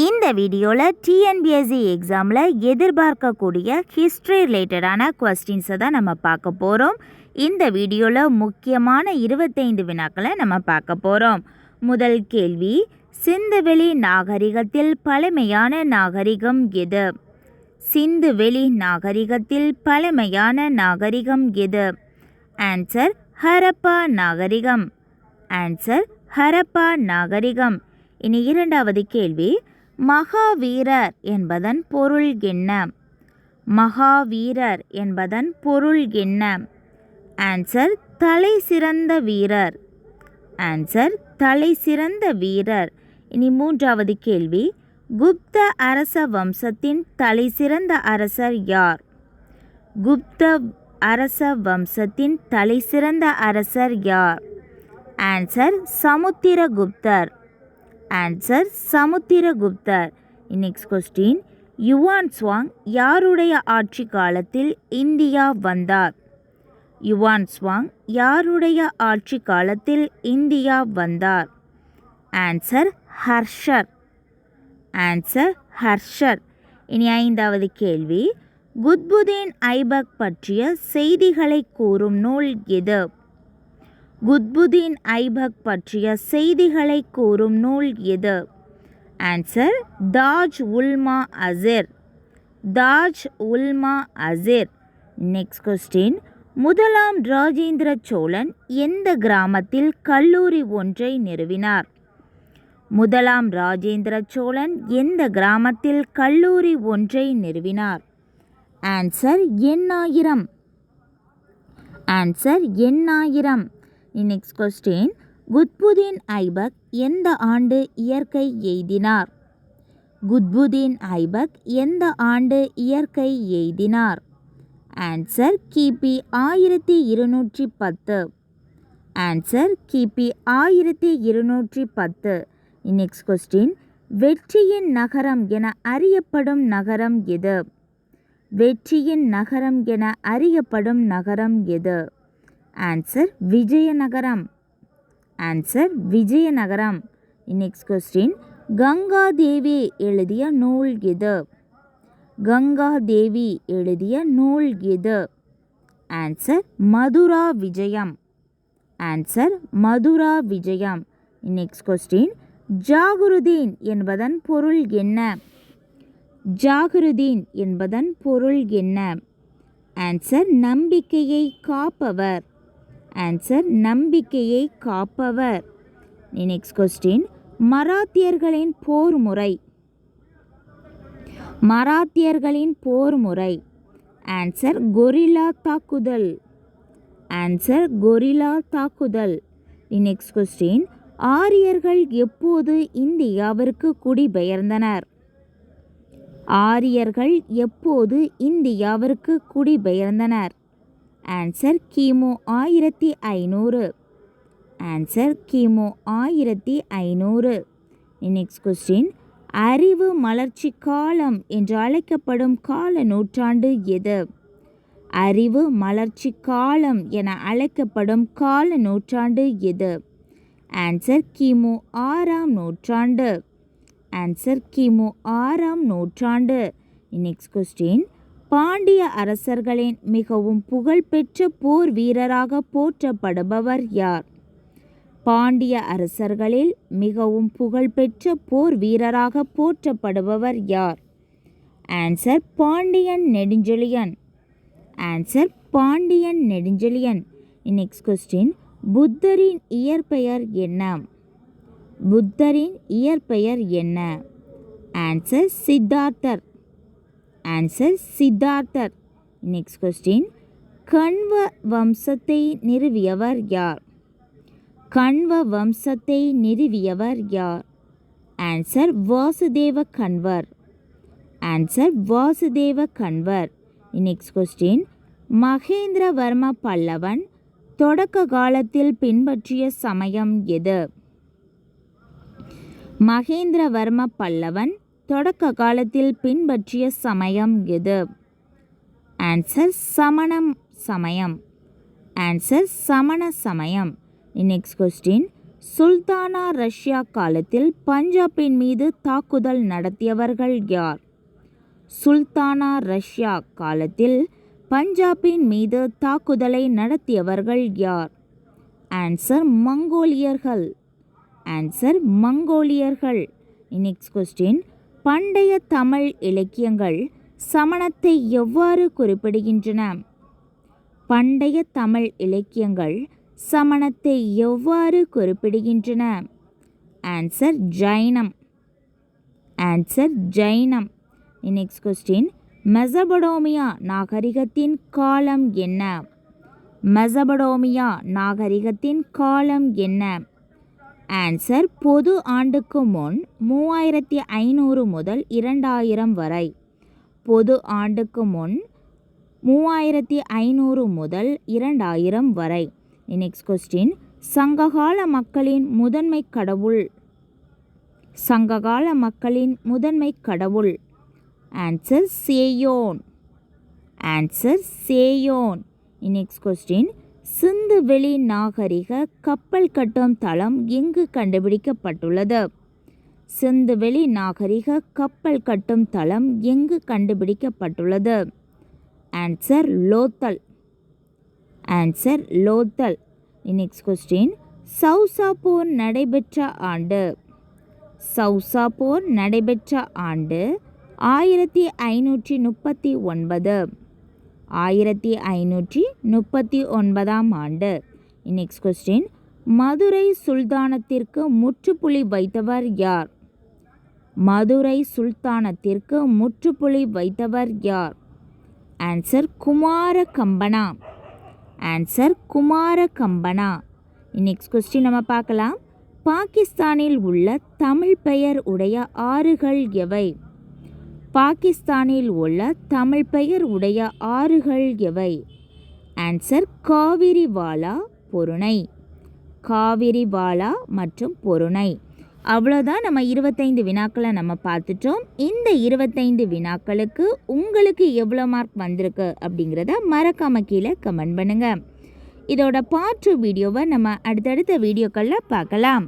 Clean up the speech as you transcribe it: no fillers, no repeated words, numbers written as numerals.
இந்த வீடியோவில் டிஎன்பிஎஸ்சி எக்ஸாமில் எதிர்பார்க்கக்கூடிய ஹிஸ்ட்ரி ரிலேட்டடான கொஸ்டின்ஸை தான் நம்ம பார்க்க போகிறோம். இந்த வீடியோவில் முக்கியமான 25 வினாக்களை நம்ம பார்க்க போகிறோம். முதல் கேள்வி, சிந்துவெளி நாகரிகத்தில் பழமையான நாகரிகம் எது? சிந்துவெளி நாகரிகத்தில் பழமையான நாகரிகம் எது? ஆன்சர் ஹரப்பா நாகரிகம். ஆன்சர் ஹரப்பா நாகரிகம். இனி இரண்டாவது கேள்வி, மகாவீரர் என்பதன் பொருள் என்ன? மகாவீரர் என்பதன் பொருள் என்ன? ஆன்சர் தலை சிறந்த வீரர். ஆன்சர் தலை சிறந்த வீரர். இனி மூன்றாவது கேள்வி, குப்த அரச வம்சத்தின் தலை சிறந்த அரசர் யார்? குப்த அரச வம்சத்தின் தலை சிறந்த அரசர் யார்? ஆன்சர் சமுத்திரகுப்தர். ஆன்சர் சமுத்திரகுப்தர். நெக்ஸ்ட் கொஸ்டின், யுவான் சுவாங் யாருடைய ஆட்சி காலத்தில் இந்தியா வந்தார்? யுவான் சுவாங் யாருடைய ஆட்சி காலத்தில் இந்தியா வந்தார்? ஆன்சர் ஹர்ஷர். ஆன்சர் ஹர்ஷர். இனி ஐந்தாவது கேள்வி, குத்புதீன் ஐபக் பற்றிய செய்திகளை கூறும் நூல் எது? குத்புதீன் ஐபக் பற்றிய செய்திகளை கூறும் நூல் எது? Answer Taj Ulma Asir. Taj Ulma Asir. Next question, முதலாம் ராஜேந்திர சோழன் எந்த கிராமத்தில் கல்லூரி ஒன்றை நிறுவினார்? முதலாம் ராஜேந்திர சோழன் எந்த கிராமத்தில் கல்லூரி ஒன்றை நிறுவினார்? ஆன்சர் எண்ணாயிரம். ஆன்சர் எண்ணாயிரம். நெக்ஸ்ட் கொஸ்டின், குத்புதீன் ஐபக் எந்த ஆண்டு இயற்கை எய்தினார்? குத்புதீன் ஐபக் எந்த ஆண்டு இயற்கை எய்தினார்? ஆன்சர் கிபி 1210. ஆன்சர் கிபி 1210. நெக்ஸ்ட் கொஸ்டின், வெற்றியின் நகரம் என அறியப்படும் நகரம் எது? வெற்றியின் நகரம் என அறியப்படும் நகரம் எது? Answer Vijayanagaram. Answer Vijayanagaram. Next question, Gangadevi எழுதிய நூல் எது? கங்காதேவி எழுதிய நூல் எது? ஆன்சர் மதுரா விஜயம். ஆன்சர் மதுரா விஜயம். நெக்ஸ்ட் கொஸ்டின், ஜாகுருதீன் என்பதன் பொருள் என்ன? ஜாகுருதீன் என்பதன் பொருள் என்ன? ஆன்சர் நம்பிக்கையை காப்பவர். ஆன்சர் நம்பிக்கையை காப்பவர். நெக்ஸ்ட் கொஸ்டின், மராத்தியர்களின் போர் முறை. மராத்தியர்களின் போர் முறை. ஆன்சர் கொரில்லா தாக்குதல். ஆன்சர் கொரில்லா தாக்குதல். நெக்ஸ்ட் கொஸ்டின், ஆரியர்கள் எப்போது இந்தியாவிற்கு குடிபெயர்ந்தனர்? ஆரியர்கள் எப்போது இந்தியாவிற்கு குடிபெயர்ந்தனர்? ஆன்சர் கிமு 1500. ஆன்சர் கிமு 1500. நெக்ஸ்ட் கொஸ்டின், அறிவு மலர்ச்சி காலம் என்று அழைக்கப்படும் கால நூற்றாண்டு எது? அறிவு மலர்ச்சி காலம் என அழைக்கப்படும் கால நூற்றாண்டு எது? ஆன்சர் கிமு 6ஆம் நூற்றாண்டு. ஆன்சர் கிமு 6ஆம் நூற்றாண்டு. நெக்ஸ்ட் கொஸ்டின், பாண்டிய அரசர்களின் மிகவும் புகழ்பெற்ற போர் வீரராக போற்றப்படுபவர் யார்? பாண்டிய அரசர்களில் மிகவும் புகழ்பெற்ற போர் வீரராக போற்றப்படுபவர் யார்? Answer Pandyan Nedunchezhiyan. Answer Pandyan Nedunchezhiyan. Next question, புத்தரின் இயற்பெயர் என்ன? புத்தரின் இயற்பெயர் என்ன? ஆன்சர் சித்தார்த்தர். ஆன்சர் சித்தார்த்தர். நெக்ஸ்ட் கொஸ்டின், கண்வ வம்சத்தை நிறுவியவர் யார்? கண்வ வம்சத்தை நிறுவியவர் யார்? ஆன்சர் வாசுதேவ கண்வர். ஆன்சர் வாசுதேவ கண்வர். நெக்ஸ்ட் கொஸ்டின், மகேந்திரவர்ம பல்லவன் தொடக்க காலத்தில் பின்பற்றிய சமயம் எது? மகேந்திரவர்ம பல்லவன் தொடக்க காலத்தில் பின்பற்றிய சமயம் எது? ஆன்சர் சமணம் சமயம். ஆன்சர் சமண சமயம். நெக்ஸ்ட் கொஸ்டின், சுல்தானா ரஷ்யா காலத்தில் பஞ்சாபின் மீது தாக்குதல் நடத்தியவர்கள் யார்? சுல்தானா ரஷ்யா காலத்தில் பஞ்சாபின் மீது தாக்குதலை நடத்தியவர்கள் யார்? ஆன்சர் மங்கோலியர்கள். ஆன்சர் மங்கோலியர்கள். நெக்ஸ்ட் கொஸ்டின், பண்டைய தமிழ் இலக்கியங்கள் சமணத்தை எவ்வாறு குறிப்பிடுகின்றன? பண்டைய தமிழ் இலக்கியங்கள் சமணத்தை எவ்வாறு குறிப்பிடுகின்றன? ஆன்சர் ஜைனம். ஆன்சர் ஜைனம். நெக்ஸ்ட் கொஸ்டின், மெசபடோமியா நாகரிகத்தின் காலம் என்ன? மெசபடோமியா நாகரிகத்தின் காலம் என்ன? ஆன்சர் பொது ஆண்டுக்கு முன் 3500 முதல் 2000 வரை. பொது ஆண்டுக்கு முன் 3500 முதல் 2000 வரை. நெக்ஸ்ட் கொஸ்டின், சங்ககால மக்களின் முதன்மை கடவுள். சங்ககால மக்களின் முதன்மை கடவுள். Answer Seyon. Answer Seyon. Next question, சிந்து வெளி நாகரிக கப்பல் கட்டும் தளம் எங்கு கண்டுபிடிக்கப்பட்டுள்ளது? சிந்து வெளி நாகரிக கப்பல் கட்டும் தளம் எங்கு கண்டுபிடிக்கப்பட்டுள்ளது? Answer Lothal. Answer Lothal. Next question, Chausa போர் நடைபெற்ற ஆண்டு. சௌசா போர் நடைபெற்ற ஆண்டு 1539. 1539ஆம் ஆண்டு. நெக்ஸ்ட் கொஸ்டின், மதுரை சுல்தானத்திற்கு முற்றுப்புள்ளி வைத்தவர் யார்? மதுரை சுல்தானத்திற்கு முற்றுப்புள்ளி வைத்தவர் யார்? Answer Kumara Kampana. Answer Kumara Kampana. Next question நம்ம பார்க்கலாம். பாகிஸ்தானில் உள்ள தமிழ் பெயர் உடைய ஆறுகள் எவை? பாகிஸ்தானில் உள்ள தமிழ் பெயர் உடைய ஆறுகள் எவை? ஆன்சர் காவிரிவாலா, பொருணை. காவிரிவாலா மற்றும் பொருணை. அவ்வளோதான், நம்ம 25 வினாக்களை நம்ம பார்த்துட்டோம். இந்த 25 வினாக்களுக்கு உங்களுக்கு எவ்வளோ மார்க் வந்திருக்கு அப்படிங்கிறத மறக்காமல் கீழே கமெண்ட் பண்ணுங்கள். இதோட பார்ட் 2 வீடியோவை நம்ம அடுத்தடுத்த வீடியோக்களில் பார்க்கலாம்.